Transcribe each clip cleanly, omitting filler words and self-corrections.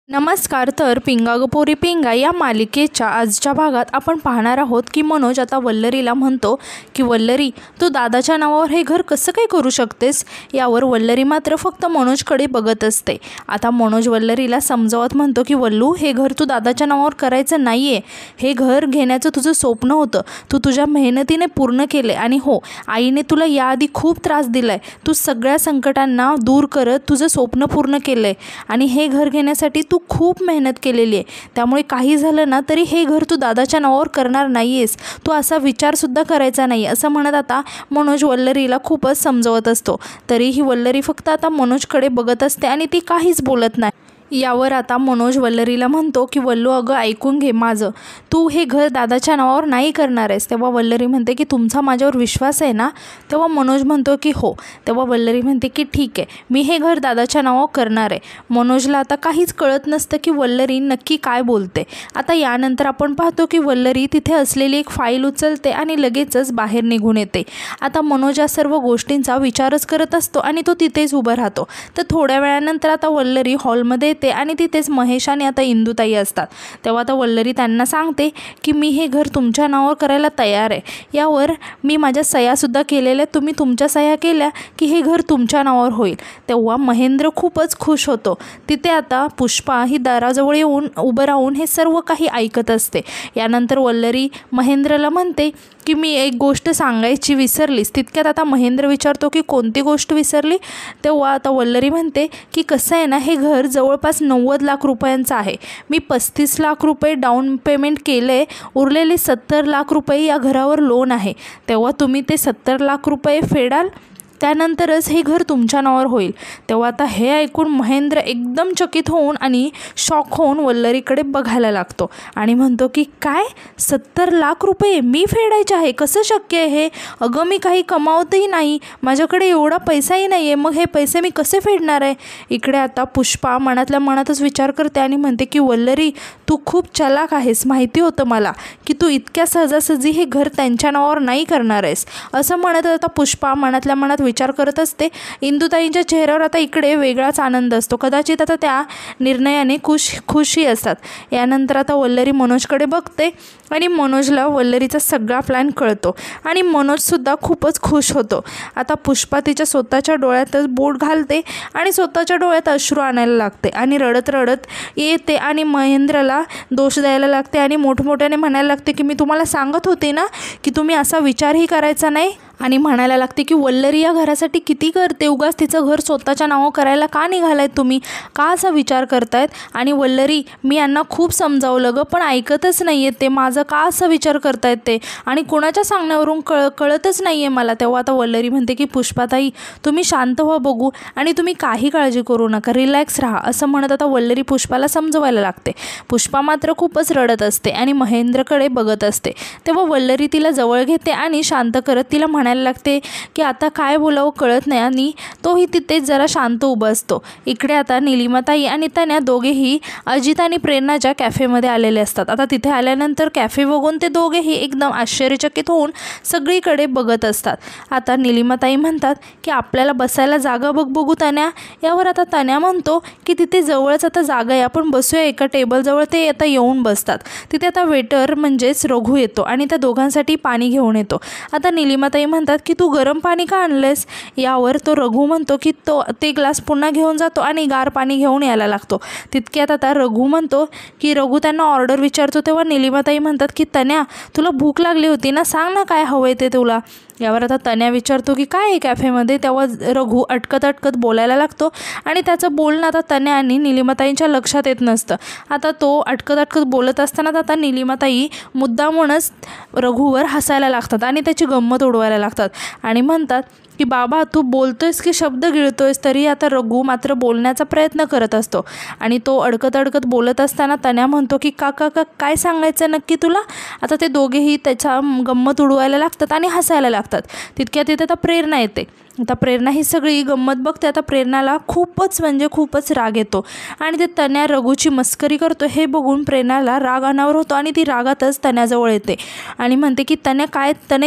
नमस्कार. तर पिंगा ग पोरी पिंगा या मालिकेच्या आजच्या भागात आपण पाहणार आहोत की मनोज आता वल्लरीला म्हणतो की वल्लरी, तू दादाच्या नावावर हे घर कसं काय करू शकतेस. यावर वल्लरी मात्र फक्त मनोजकडे बघत असते. आता मनोज वल्लरीला समजावत म्हणतो की वल्लू, हे घर तू दादाच्या नावावर करायचं नाही आहे. हे घर घेण्याचं तुझं स्वप्न होतं, तू तुझ्या मेहनतीने पूर्ण केले आणि हो, आईने तुला याआधी खूप त्रास दिला आहे. तू सगळ्या संकटांना दूर करत तुझं स्वप्न पूर्ण केलं आहे आणि हे घर घेण्यासाठी तू खूप मेहनत केलेली आहे. त्यामुळे काही झालं ना तरी हे घर तू दादाच्या नावावर करणार नाही आहेस. तू असा विचारसुद्धा करायचा नाही, असं म्हणत आता मनोज वल्लरीला खूपच समजवत असतो. तरीही वल्लरी फक्त आता मनोजकडे बघत असते आणि ती काहीच बोलत नाही. यावर आता मनोज वल्लरीला म्हणतो की वल्लू, अगं ऐकून घे माझं, तू हे घर दादाच्या नावावर नाही करणार आहेस. तेव्हा वल्लरी म्हणते की तुमचा माझ्यावर विश्वास आहे ना. तेव्हा मनोज म्हणतो की हो. तेव्हा वल्लरी म्हणते की ठीक आहे, मी हे घर दादाच्या नावावर करणार आहे. मनोजला आता काहीच कळत नसतं की वल्लरी नक्की काय बोलते. आता यानंतर आपण पाहतो की वल्लरी तिथे असलेली एक फाईल उचलते आणि लगेचच बाहेर निघून येते. आता मनोज या सर्व गोष्टींचा विचारच करत असतो आणि तो तिथेच उभा राहतो. तर थोड्या वेळानंतर आता वल्लरी हॉलमध्ये येते आणि तिथेच महेश आणि आता इंदुताई असतात. तेव्हा आता वल्लरी त्यांना सांगते की मी हे घर तुमच्या नावावर करायला तयार आहे. यावर मी माझ्या सह्यासुद्धा केलेल्या, तुम्ही तुमच्या सह्या केल्या की हे घर तुमच्या नावावर होईल. तेव्हा महेंद्र खूपच खुश होतो. तिथे आता पुष्पा ही दाराजवळ येऊन उभं राहून हे सर्व काही ऐकत असते. यानंतर वल्लरी महेंद्रला म्हणते की मी एक गोष्ट सांगायची विसरलीस. तितक्यात आता महेंद्र विचारतो की कोणती गोष्ट विसरली. तेव्हा आता वल्लरी म्हणते की कसं आहे ना, हे घर जवळपास 90 लाख रुपयांचं आहे. मी 35 लाख रुपये डाऊन पेमेंट केलं आहे. उरलेले 70 लाख रुपये या घरावर लोन आहे. तेव्हा तुम्ही ते 70 लाख रुपये फेडाल, त्यानंतरच हे घर तुमच्या नावावर होईल. तेव्हा आता हे ऐकून महेंद्र एकदम चकित होऊन आणि शॉक होऊन वल्लरीकडे बघायला लागतो आणि म्हणतो की काय, 70 लाख रुपये मी फेडायचे आहे, कसं शक्य आहे हे. अगं मी काही कमावतही नाही, माझ्याकडे एवढा पैसाही नाही आहे, मग हे पैसे मी कसे फेडणार आहे. इकडे आता पुष्पा मनातल्या मनातच विचार करते आणि म्हणते की वल्लरी, तू खूप चलाक आहेस. माहिती होतं मला की तू इतक्या सहजासहजी हे घर त्यांच्या नावावर नाही करणार आहेस. असं म्हणत आता पुष्पा मनातल्या मनात विचार करत असते. इंदुताईंच्या चेहऱ्यावर आता इकडे वेगळाच आनंद असतो. कदाचित आता त्या निर्णयाने खुशी असतात. यानंतर आता वल्लरी मनोजकडे बघते आणि मनोजला वल्लरीचा सगळा प्लॅन कळतो आणि मनोजसुद्धा खूपच खुश होतो. आता पुष्पा तिच्या स्वतःच्या डोळ्यातच बोट घालते आणि स्वतःच्या डोळ्यात अश्रू आणायला लागते आणि रडत रडत येते आणि महेंद्रला दोष द्यायला लागते आणि मोठमोठ्याने म्हणायला लागते की मी तुम्हाला सांगत होते ना की तुम्ही असा विचारही करायचा नाही. आणि म्हणायला लागते की वल्लरी या घरासाठी किती करते, उगाच तिचं घर स्वतःच्या नावावर करायला का निघालायत तुम्ही, का असा विचार करतायत. आणि वल्लरी, मी यांना खूप समजावलं गं, पण ऐकतच नाही आहेत ते, माझं का असं विचार करतायत ते, आणि कोणाच्या सांगण्यावरून कळतच नाही आहे मला. तेव्हा आता वल्लरी म्हणते की पुष्पाताई, तुम्ही शांत व्हा बघू आणि तुम्ही काही काळजी करू नका, रिलॅक्स राहा. असं म्हणत आता वल्लरी पुष्पाला समजवायला लागते. पुष्पा मात्र खूपच रडत असते आणि महेंद्रकडे बघत असते. तेव्हा वल्लरी तिला जवळ घेते आणि शांत करत तिला म्हणायला लागते की आता काय बोलावं कळत नाही आणि तोही तिथेच जरा शांत उभा असतो. इकडे आता निलिमाताई आणि तन्या दोघेही अजित आणि प्रेरणाच्या कॅफेमध्ये आलेले असतात. आता तिथे आल्यानंतर कॅफे बघून ते दोघेही एकदम आश्चर्यचकित होऊन सगळीकडे बघत असतात. आता निलिमाताई म्हणतात की आपल्याला बसायला जागा बघू तन्या. यावर आता तन्या म्हणतो की तिथे जवळच आता जागा आहे, आपण बसूया एका टेबलजवळ. ते आता येऊन बसतात. तिथे आता वेटर म्हणजेच रघु येतो आणि त्या दोघांसाठी पाणी घेऊन येतो. आता निलिमाताई म्हणतात की तू गरम पाणी का आणलंस. यावर तो रघु म्हणतो की ते ग्लास पुन्हा घेऊन जातो आणि गार पाणी घेऊन यायला लागतो. तितक्यात आता रघु म्हणतो की रघु त्यांना ऑर्डर विचारतो. तेव्हा निलिमाताई म्हणतात की तन्या, तुला भूक लागली होती ना, सांग ना काय हवं आहे ते तुला. यावर आता तन्या विचारतो की काय आहे कॅफेमध्ये. तेव्हा रघु अटकत बोलायला लागतो आणि त्याचं बोलणं आता तन्या आणि निलिमाताईंच्या लक्षात येत नसतं. आता तो अटकत बोलत असताना आता निलिमाताई मुद्दामूनच रघुवर हसायला लागतात आणि त्याची गंमत उडवायला लागतात आणि म्हणतात की बाबा, तू बोलतोयस की शब्द गिळतोयस. तरी आता रघु मात्र बोलण्याचा प्रयत्न करत असतो आणि तो अडकत बोलत असताना तन्या म्हणतो की काका काय सांगायचं नक्की तुला. आता ते दोघेही त्याचा गंमत उडवायला लागतात आणि हसायला लागतात. तितक्यात तिथे आता प्रेरणा येते. आता प्रेरणा ही सगळी गंमत बघते. आता प्रेरणाला खूपच राग येतो आणि ते तन्या रघुची मस्करी करतो हे बघून प्रेरणाला राग अनावर होतो आणि ती रागातच तन्याजवळ येते आणि म्हणते की तन्या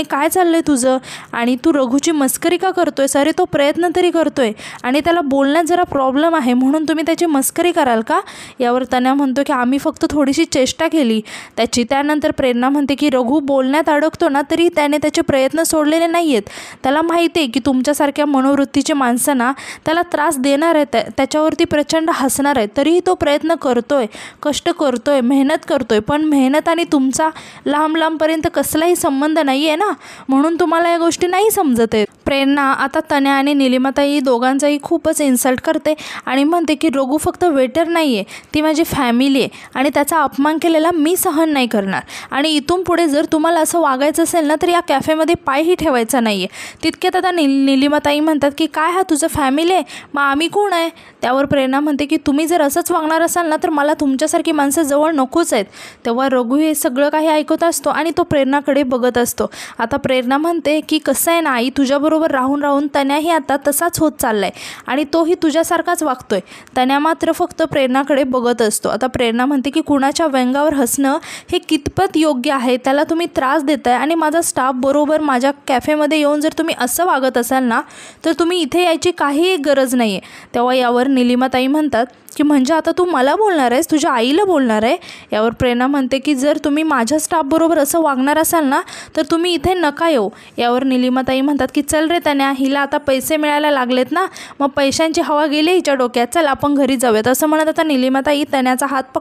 काय चाललंय तुझं आणि तू रघुची मस्करी का करतोयस? अरे तो प्रयत्न तरी करतोय आणि त्याला बोलण्यात जरा प्रॉब्लेम आहे म्हणून तुम्ही त्याची मस्करी कराल का? यावर तनया म्हणतो की आम्ही फक्त थोडीशी चेष्टा केली त्याची. त्यानंतर प्रेरणा म्हणते की रघु बोलण्यात अडकतो ना तरी त्याने त्याचे प्रयत्न सोडलेले नाही आहेत. त्याला माहिती आहे की तुमच्यासारख्या मनोवृत्तीचे माणसांना त्याला त्रास देणार आहेत, त्याच्यावरती प्रचंड हसणार आहेत, तरीही तो प्रयत्न करतोय, कष्ट करतोय, मेहनत करतोय. पण मेहनत आणि तुमचा लांबपर्यंत कसलाही संबंध नाही आहे ना, म्हणून तुम्हाला या गोष्टी नाही समजत आहेत. प्रेरणा आता तनया आणि निलिमाताई दोघांचाही खूपच इन्सल्ट करते आणि म्हणते की रघु फक्त वेटर नाही आहे, ती माझी फॅमिली आहे आणि त्याचा अपमान केलेला मी सहन नाही करणार आणि इथून पुढे जर तुम्हाला असं वागायचं असेल ना तर या कॅफेमध्ये पायही ठेवायचा नाही आहे. तितक्यात आता निलिमाताई म्हणतात की काय हा तुझं फॅमिली आहे, मग आम्ही कोण आहे? त्यावर प्रेरणा म्हणते की तुम्ही जर असंच वागणार असाल ना तर मला तुमच्यासारखी माणसं जवळ नकोच आहेत. तेव्हा रघु हे सगळं काही ऐकत असतो आणि तो प्रेरणाकडे बघत असतो. आता प्रेरणा म्हणते की कसं आहे ना आई, तुझ्याबरोबर राहून तन्याही आता तसाच होत चाललाय आणि तोही तुझ्यासारखाच वागतोय. तन्या मात्र फक्त प्रेरणाकडे बघत असतो. आता प्रेरणा म्हणते की कुणाच्या व्यंगावर हसणं हे कितपत योग्य आहे? त्याला तुम्ही त्रास देताय आणि माझा स्टाफ बरोबर माझ्या कॅफेमध्ये येऊन जर तुम्ही असं वागत असाल ना तर तुम्ही इथे यायची काहीही गरज नाही आहे. तेव्हा यावर निलिमाताई म्हणतात की म्हणजे आता तू मला बोलणार आहेस, तुझ्या आईला बोलणार आहे? यावर प्रेरणा म्हणते की जर तुम्ही माझ्या स्टाफबरोबर असं वागणार असाल ना तर तुम्ही इथे नका येऊ. यावर निलिमाताई म्हणतात की चल रे तन्या, हिला आता पैसे मिळायला लागलेत ना, मग पैशांची हवा गेली हिच्या डोक्यात, चल आपण घरी जाऊयात. असं म्हणत आता निलिमाताई तन्याचा हात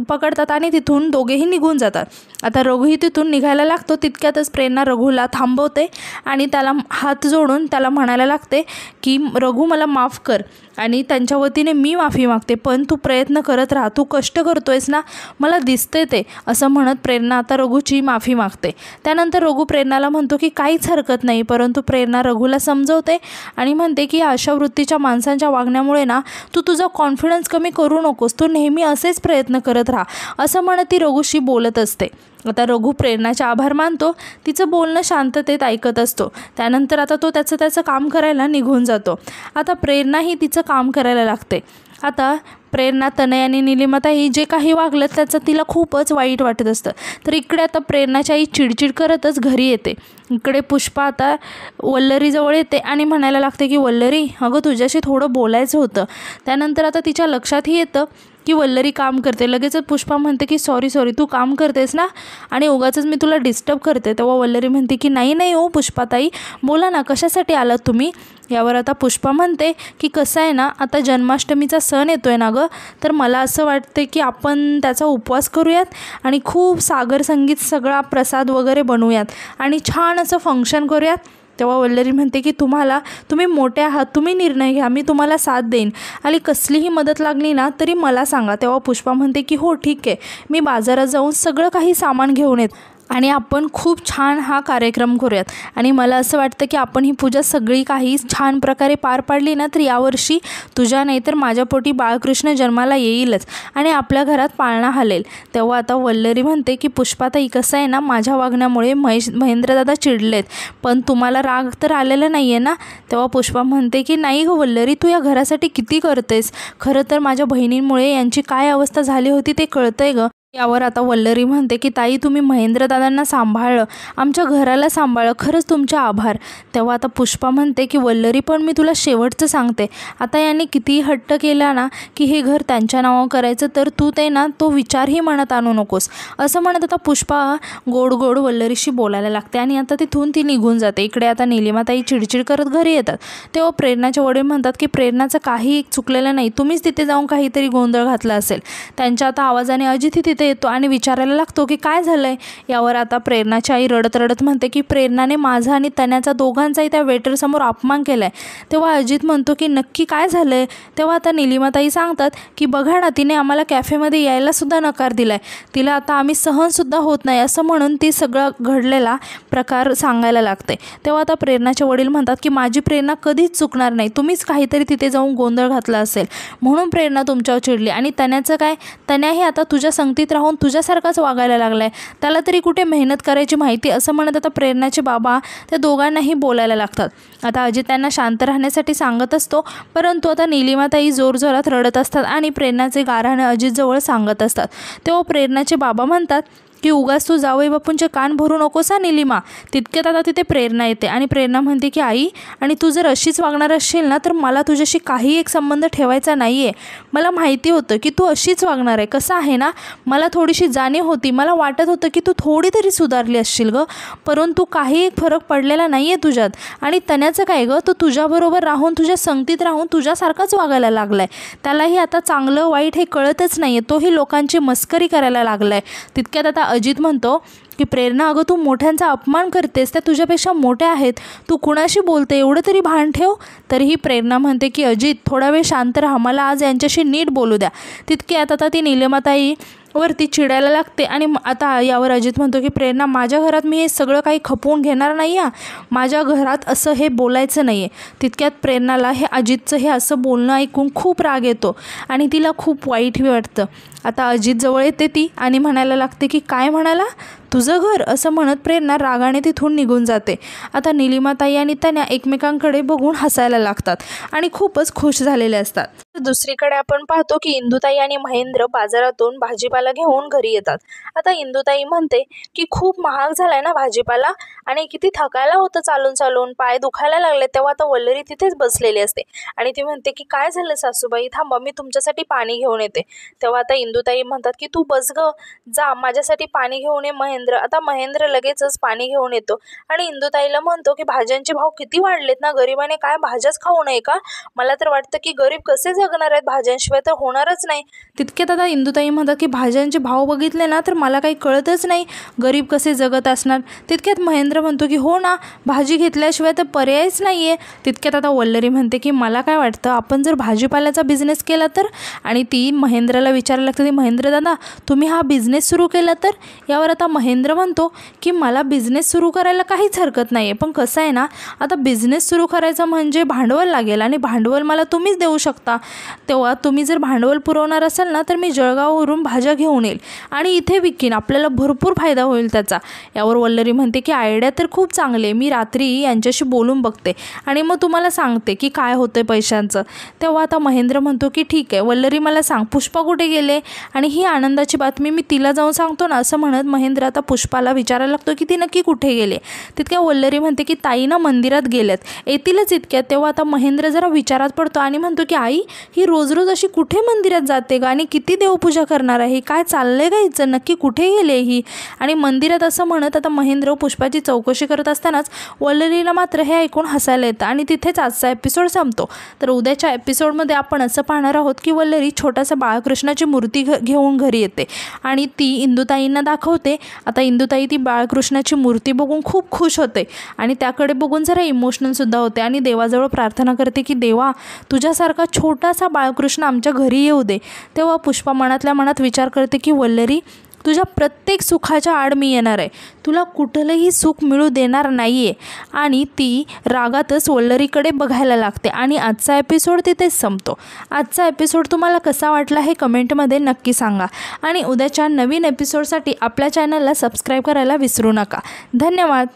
पकडतात आणि तिथून दोघेही निघून जातात. आता रघुही तिथून निघायला लागतो. तितक्यातच प्रेरणा रघुला थांबवते आणि त्याला हात जोडून त्याला म्हणायला लागते की रघु मला माफ कर आणि त्यांच्या वतीने मी माफी मागते, पण तू प्रयत्न करत राहा, तू कष्ट करतोयस ना, मला दिसते ते. असं म्हणत प्रेरणा आता रघुची माफी मागते. त्यानंतर रघु प्रेरणाला म्हणतो की काहीच हरकत नाही, परंतु प्रेरणा रघुला समजवते आणि म्हणते की अशा वृत्तीच्या माणसांच्या वागण्यामुळे ना तू तुझा कॉन्फिडन्स कमी करू नकोस, तू नेहमी असेच प्रयत्न करत राहा. असं म्हणत ती रघुशी बोलत असते. आता रघु प्रेरणाचे आभार मानतो, तिचं बोलणं शांततेत ऐकत असतो. त्यानंतर आता तो त्याचं काम करायला निघून जातो. आता प्रेरणाही तिचं काम करायला लागते. आता प्रेरणा, तनया आणि निलिमाताई जे काही वागलं त्याचं तिला खूपच वाईट वाटत असतं. तर इकडे आता प्रेरणाची आई चिडचिड करतच घरी येते. इकडे पुष्पा आता वल्लरीजवळ येते आणि म्हणायला लागते की वल्लरी, अगं तुझ्याशी थोडं बोलायचं होतं. त्यानंतर आता तिच्या लक्षातही येतं की वल्लरी काम करते. लगेचच पुष्पा म्हणते की सॉरी तू काम करतेस ना आणि उगाचच मी तुला डिस्टर्ब करते. तेव्हा वल्लरी म्हणते की नाही हो पुष्पाताई, बोला ना, कशासाठी आलात तुम्ही? यावर आता पुष्पा म्हणते की कसं आहे ना, आता जन्माष्टमीचा सण येतो आहे ना गं, तर मला असं वाटते की आपण त्याचा उपवास करूयात आणि खूप सागर संगीत सगळा प्रसाद वगैरे बनवूयात आणि छान असं फंक्शन करूयात. तेव्हा वल्लरी म्हणते की तुम्ही मोठे आहात, तुम्ही निर्णय घ्या, मी तुम्हाला साथ देईन आणि कसलीही मदत लागली ना तरी मला सांगा. तेव्हा पुष्पा म्हणते की हो ठीक आहे, मी बाजारात जाऊन सगळं काही सामान घेऊन येत आणि आपण खूप छान हा कार्यक्रम करूयात आणि मला असं वाटतं की आपण ही पूजा सगळी काही छान प्रकारे पार पाडली ना तर यावर्षी तुझ्या नाही तर माझ्या पोटी बाळकृष्ण जन्माला येईलच आणि आपल्या घरात पाळणा हलेल. तेव्हा आता वल्लरी म्हणते की पुष्पाताई, कसं आहे ना, माझ्या वागण्यामुळे महेंद्रदादा चिडलेत, पण तुम्हाला राग तर आलेला नाही आहे ना? तेव्हा पुष्पा म्हणते की नाही गं वल्लरी, तू या घरासाठी किती करतेस, खरं तर माझ्या बहिणींमुळे यांची काय अवस्था झाली होती ते कळतंय गं. यावर आता वल्लरी म्हणते की ताई, तुम्ही महेंद्रदादांना सांभाळलं, आमच्या घराला सांभाळलं, खरंच तुमचे आभार. तेव्हा आता पुष्पा म्हणते की वल्लरी, पण मी तुला शेवटचं सांगते, आता यांनी कितीही हट्ट केला ना की हे घर त्यांच्या नावावर करायचं तर तू तो विचारही मनात आणू नकोस. असं म्हणत आता पुष्पा गोड वल्लरीशी बोलायला लागते आणि आता तिथून ती निघून जाते. इकडे आता निलिमाताई चिडचिड करत घरी येतात. तेव्हा प्रेरणाचे वडील म्हणतात की प्रेरणाचं काही चुकलेलं नाही, तुम्हीच तिथे जाऊन काहीतरी गोंधळ घातला असेल. त्यांच्या आता आवाजाने अजित तिथे येतो आणि विचारायला लागतो की काय झालंय. यावर आता प्रेरणाची आई रडत म्हणते की प्रेरणाने माझा आणि तन्याचा दोघांचाही त्या वेटरसमोर अपमान केलाय. तेव्हा अजित म्हणतो की नक्की काय झालंय. तेव्हा आता निलिमाताई सांगतात की बघा ना, तिने आम्हाला कॅफेमध्ये यायला सुद्धा नकार दिलाय, तिला आता आम्ही सहनसुद्धा होत नाही, असं म्हणून ती सगळं घडलेला प्रकार सांगायला लागते. तेव्हा आता प्रेरणाचे वडील म्हणतात की माझी प्रेरणा कधीच चुकणार नाही, तुम्हीच काहीतरी तिथे जाऊन गोंधळ घातला असेल म्हणून प्रेरणा तुमच्यावर चिडली आणि तन्याचं काय, तन्याही आता तुझ्या संगतीत राहून तुझ्यासारखाच वागायला लागलाय, त्याला तरी कुठे मेहनत करायची माहिती. असं म्हणत आता प्रेरणाचे बाबा त्या दोघांनाही बोलायला लागतात. आता अजित त्यांना शांत राहण्यासाठी सांगत असतो, परंतु आता निलिमाताई जोरजोरात रडत असतात आणि प्रेरणाचे गाऱ्हाणे अजितजवळ सांगत असतात. तेव्हा प्रेरणाचे बाबा म्हणतात की उगाच तू जावई बापूंचे कान भरू नकोस हा निलिमा. तितक्यात आता तिथे प्रेरणा येते आणि प्रेरणा म्हणते की आई, आणि तू जर अशीच वागणार असशील ना तर मला तुझ्याशी काही एक संबंध ठेवायचा नाही आहे. मला माहिती होतं की तू अशीच वागणार आहे. कसं आहे ना, मला थोडीशी जाणीव होती. मला वाटत होतं की तू थोडी तरी सुधारली असशील गं, परंतु काही एक फरक पडलेला नाही आहे तुझ्यात. आणि तण्याचं काय गं, तो तुझ्याबरोबर राहून तुझ्या संगतीत राहून तुझ्यासारखाच वागायला लागला आहे. त्यालाही आता चांगलं वाईट हे कळतच नाही आहे. तोही लोकांची मस्करी करायला लागला आहे. तितक्यात आता अजित म्हणतो की प्रेरणा, अगं तू मोठ्यांचा अपमान करतेस, त्या तुझ्यापेक्षा मोठ्या आहेत, तू कुणाशी बोलते, एवढं तरी भान ठेव. तरीही प्रेरणा म्हणते की अजित थोडा वेळ शांत राहा, मला आज यांच्याशी नीट बोलू द्या. तितक्यात आता ती निलिमाताई वरती चिडायला लागते आणि आता यावर अजित म्हणतो की प्रेरणा, माझ्या घरात मी हे सगळं काही खपवून घेणार नाही आहे, माझ्या घरात असं हे बोलायचं नाही आहे. तितक्यात प्रेरणाला हे अजितचं हे असं बोलणं ऐकून खूप राग येतो आणि तिला खूप वाईटही वाटतं. आता अजित जवळ येते ती आणि म्हणायला लागते की काय म्हणाला, तुझं घर, असं म्हणत प्रेरणा रागाने तिथून निघून जाते. आता निलिमाताई आणि तन्या एकमेकांकडे बघून हसायला लागतात आणि खूपच खुश झालेले असतात. दुसरीकडे आपण पाहतो की इंदुताई आणि महेंद्र बाजारातून भाजीपाला घेऊन घरी येतात. आता इंदुताई म्हणते की खूप महाग झालाय ना भाजीपाला, आणि किती थकायला होतं चालून चालून, पाय दुखायला लागले. तेव्हा आता वल्लरी तिथेच बसलेली असते आणि ती म्हणते की काय झालं सासूबाई, थांबा मी तुमच्यासाठी पाणी घेऊन येते. तेव्हा आता इंदुताई म्हणतात की तू बस गं, जा माझ्यासाठी पाणी घेऊन ये महेंद्र. आता महेंद्र लगेचच पाणी घेऊन येतो आणि इंदुताईला म्हणतो की भाज्यांचे भाव किती वाढलेत ना, गरिबाने काय भाज्याच खाऊ नये का? मला तर वाटतं की गरीब कसे जगणार आहेत, भाज्यांशिवाय तर होणारच नाही. तितक्यात आता इंदुताई म्हणतात की भाज्यांचे भाव बघितले ना तर मला काही कळतच नाही, गरीब कसे जगत असणार. तितक्यात महेंद्र म्हणतो की हो ना, भाजी घेतल्याशिवाय तर पर्यायच नाही आहे. तितक्यात आता वल्लरी म्हणते की मला काय वाटतं, आपण जर भाजीपाल्याचा बिझनेस केला तर, आणि ती महेंद्रला विचारायला लागते, महेंद्र दादा तुम्ही हा बिझनेस सुरू केला तर. यावर आता महेंद्र म्हणतो की मला बिझनेस सुरू करायला काहीच हरकत नाही आहे, पण कसं आहे ना, आता बिझनेस सुरू करायचं म्हणजे भांडवल लागेल आणि भांडवल मला तुम्हीच देऊ शकता. तेव्हा तुम्ही जर भांडवल पुरवणार असाल ना तर मी जळगाववरून भाज्या घेऊन येईल आणि इथे विकीन, आपल्याला भरपूर फायदा होईल त्याचा. यावर वल्लरी म्हणते की आयडिया तर खूप चांगली आहे, मी रात्री यांच्याशी बोलून बघते आणि मग तुम्हाला सांगते की काय होतं पैशांचं. तेव्हा आता महेंद्र म्हणतो की ठीक आहे वल्लरी, मला सांग पुष्पा कुठे गेले आणि ही आनंदाची बातमी मी तिला जाऊन सांगतो ना. असं म्हणत महेंद्र आता पुष्पाला विचारायला लागतो की ती नक्की कुठे गेले. तितक्या वल्लरी म्हणते की ताई ना मंदिरात गेल्यात, येतीलच इतक्यात. तेव्हा आता महेंद्र जरा विचारात पडतो आणि म्हणतो की आई ही रोज रोज अशी कुठे मंदिरात जाते का आणि किती देवपूजा करणार आहे, काय चाललंय का हिचं, नक्की कुठे गेले ही आणि मंदिरात. असं म्हणत आता महेंद्र पुष्पाची चौकशी करत असतानाच वल्लरीला मात्र हे ऐकून हसायला येतं आणि तिथेच आजचा एपिसोड संपतो. तर उद्याच्या एपिसोडमध्ये आपण असं पाहणार आहोत की वल्लरी छोटासा बाळकृष्णाची मूर्ती घेऊन घरी येते आणि ती इंदुताईंना दाखवते. आता इंदुताई ती बाळकृष्णाची मूर्ती बघून खूप खुश होते आणि त्याकडे बघून जरा इमोशनलसुद्धा होते आणि देवाजवळ प्रार्थना करते की देवा तुझ्यासारखा छोटासा बाळकृष्ण आमच्या घरी येऊ दे. तेव्हा पुष्पा मनातल्या मनात विचार करते की वल्लरी तुझ्या प्रत्येक सुखाच्या आड मी येणार आहे, तुला कुठलंही सुख मिळू देणार नाही आहे. आणि ती रागातच वल्लरीकडे बघायला लागते आणि आजचा एपिसोड तिथेच संपतो. आजचा एपिसोड तुम्हाला कसा वाटला हे कमेंटमध्ये नक्की सांगा आणि उद्याच्या नवीन एपिसोडसाठी आपल्या चॅनलला सबस्क्राईब करायला विसरू नका. धन्यवाद.